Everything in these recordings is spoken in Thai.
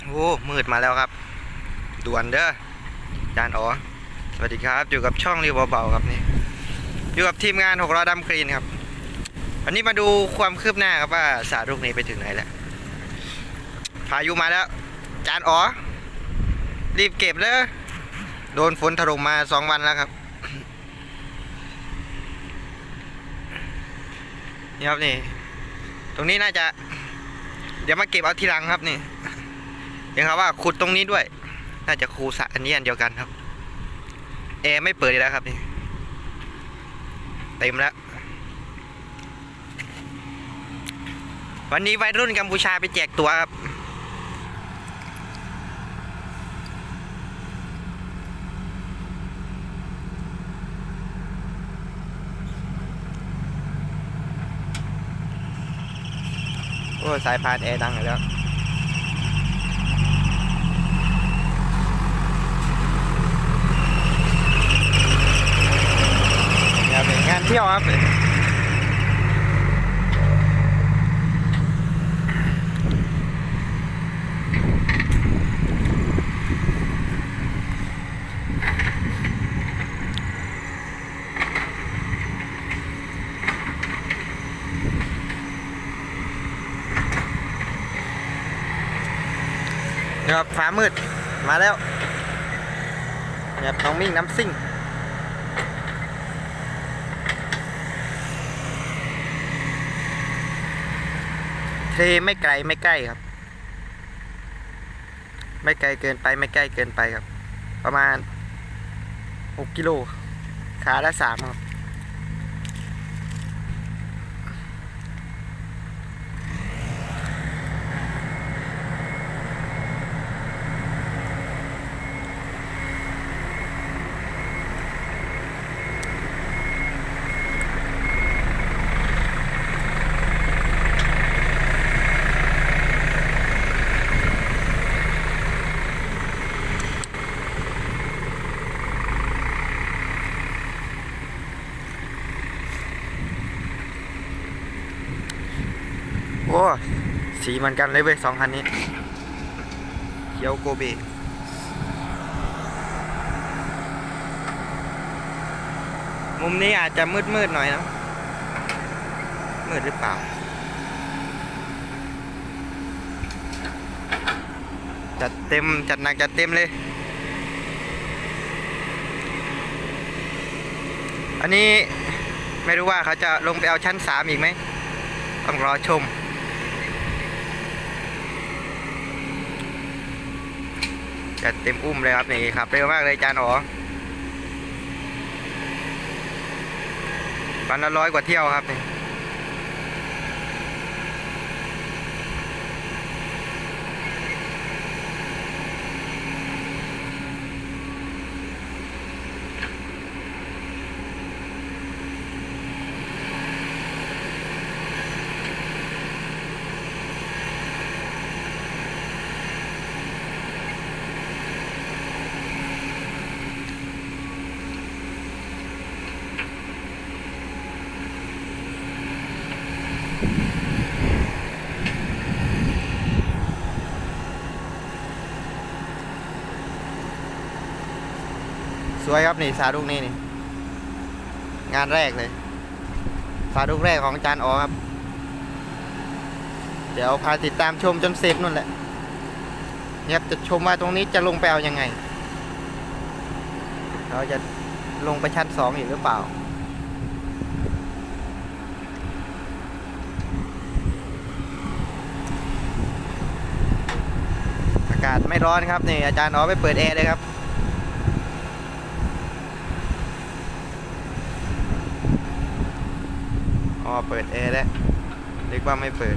โอ้มืดมาแล้วครับด่วนเด้อจานอ๋อสวัสดีครับอยู่กับช่องรีวเบาๆครับนี่อยู่กับทีมงาน6ล้อดำกรีนครับวันนี้มาดูความคืบหน้าครับว่าสาลูกนี้ไปถึงไหนแล้วพายุมาแล้วจานอ๋อรีบเก็บเลยโดนฝนถล่มมา2 วันแล้วครับนี่ครับนี่ตรงนี้น่าจะเดี๋ยวมาเก็บเอาทีหลังครับนี่เห็นครับว่าขุดตรงนี้ด้วยน่าจะคูสระอันนี้อันเดียวกันครับแอร์ไม่เปิดแล้วครับนี่เต็มแล้ววันนี้วัยรุ่นกัมพูชาไปแจกตัวครับโอ้สายพานแอร์ดังแล้วงานเที่ยวครับนะครับฟ้ามืดมาแล้วเนี่ยน้องมิ่งน้ำซิ่งเทไม่ไกลไม่ใกล้ครับไม่ไกลเกินไปไม่ใกล้เกินไปครับประมาณ6 กิโลขาละ3ครับโอ้สีเหมือนกันเลยเว้ย2 คันนี้เขียวโกเบมุมนี้อาจจะมืดหน่อยนะมืดหรือเปล่าจัดเต็มจัดหนักจัดเต็มเลยอันนี้ไม่รู้ว่าเขาจะลงไปเอาชั้น3อีกไหมต้องรอชมจัดเต็มอุ้มเลยครับนี่ครับเร็วมากเลยจานอ๋อวันละ100 กว่าเที่ยวครับนี่สวยครับนี่สาลูกนี้นี่งานแรกเลยสาลูกแรกของจานอ๋อครับเดี๋ยวพาติดตามชมจนเสร็จนู่นแหละเนี่ยจะชมว่าตรงนี้จะลงไปเอายังไงเราจะลงไปชั้น2อีกหรือเปล่าอากาศไม่ร้อนครับนี่อาจารย์อ๋อไปเปิดแอร์เลยครับอ๋อเปิดแอร์แล้วเรียกว่าไม่เปิด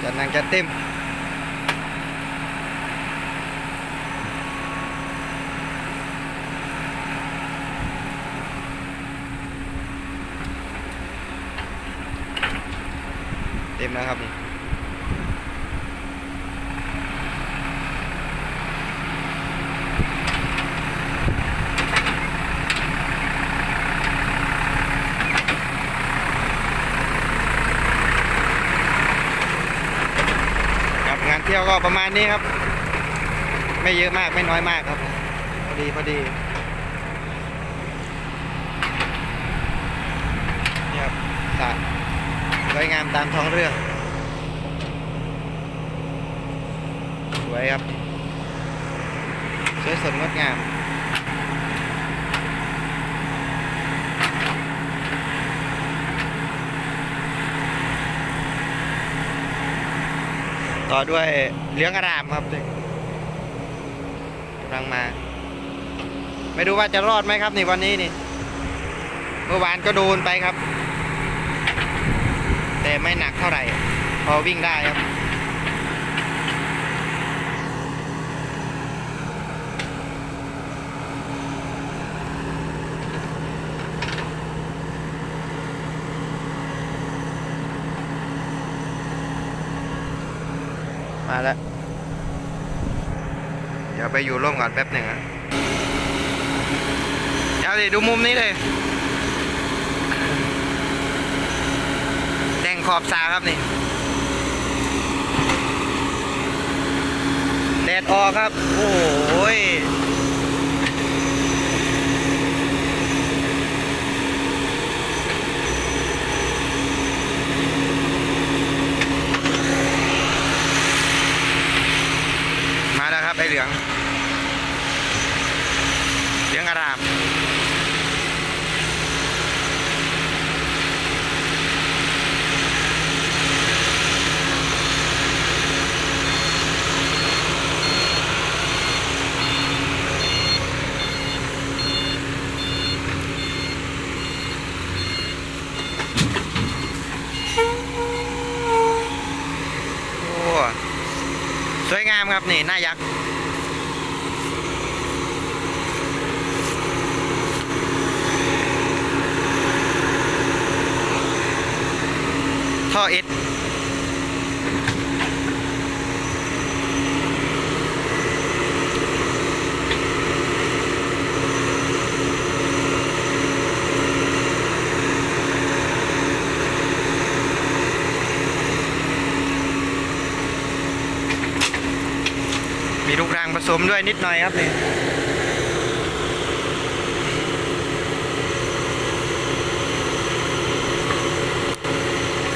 จัดหนักจัดเต็ม เต็มแล้วครับนี่ครับงานเที่ยวก็ประมาณนี้ครับไม่เยอะมากไม่น้อยมากครับพอดีนี่ครับสระสวยงามตามท้องเรื่องสวยครับสวยสดงดงามต่อด้วยเหลืองอารามครับกำลังมาไม่รู้ว่าจะรอดไหมครับนี่วันนี้นี่เมื่อวานก็โดนไปครับแต่ไม่หนักเท่าไหร่พอวิ่งได้ครับมาแล้วเดี๋ยวไปอยู่ร่วมก่อนแป๊บหนึ่งนะเดี๋ยวดิดูมุมนี้เลยแต่งขอบสาครับนี่แดดออกครับโอ้ยมาแล้วครับไอเหลืองอารามสวยงามครับนี่หน้ายักษ์ท่อเอสมีลูกรังผสมด้วยนิดหน่อยครับนี่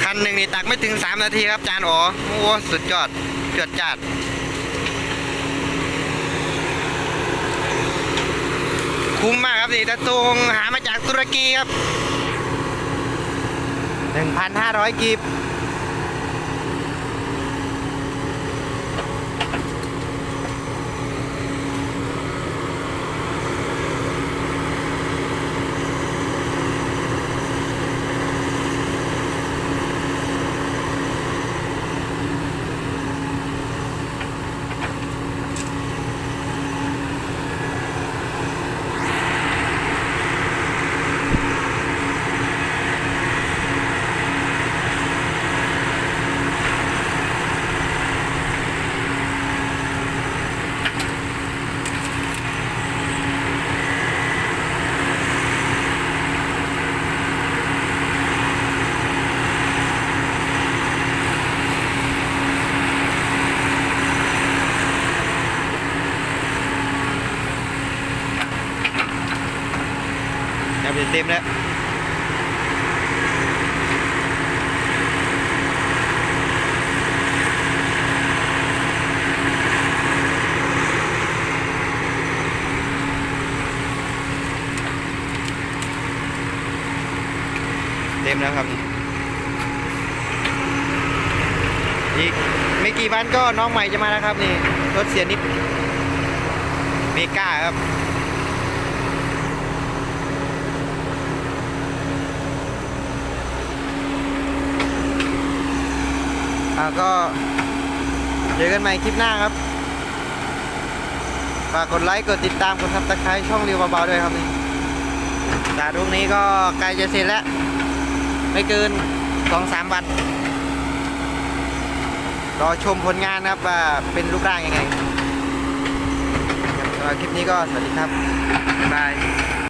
คันหนึ่งนี่ตักไม่ถึง3 นาทีครับจานอ๋อโอ้สุดยอดจวดจัดคุ้มมากครับนี่ตะตุงหามาจากตุรกีครับ 1,500 กีบเต็มแล้วครับอีกไม่กี่วันก็น้องใหม่จะมาแล้วครับนี่รถเสียนิดเมก้าครับก็เจอกันใหม่คลิปหน้าครับฝากกดไลค์กดติดตามกดซับสไครต์ช่องรีวเบาๆด้วยครับนี่แต่ตรงนี้ก็ใกล้จะเสร็จแล้วไม่เกิน 2-3 วัน รอชมผลงานนะครับว่าเป็นรูปร่างยังไงสำหรับคลิปนี้ก็สวัสดีครับบ๊ายบาย